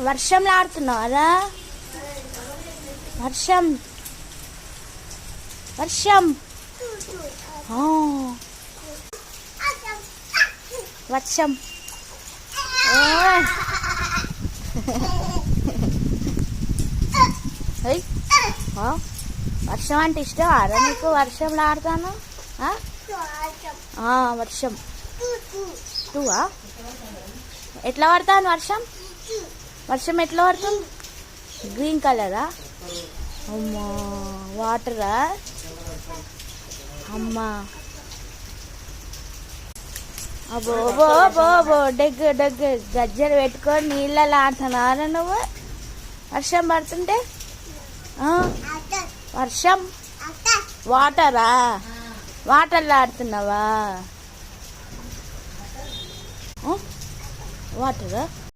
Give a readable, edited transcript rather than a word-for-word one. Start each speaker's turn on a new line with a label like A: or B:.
A: వర్షంలో ఆడుతున్నావారా? వర్షం వర్షం వర్షం వర్షం అంటే ఇష్టం అరా నీకు? వర్షంలో ఆడతాను. వర్షం టూవా? ఎట్లా పడతాను వర్షం? వర్షం ఎట్లా పడుతుంది? గ్రీన్ కలరా? అమ్మా వాటరా? అమ్మా అబ్బో బో బో బో డెగ్గు డెగ్గు గజ్జలు పెట్టుకొని నీళ్ళలో ఆడుతున్నారా నువ్వు? వర్షం పడుతుంటే వర్షం వాటరా? వాటర్లో ఆడుతున్నావా? వాటరా?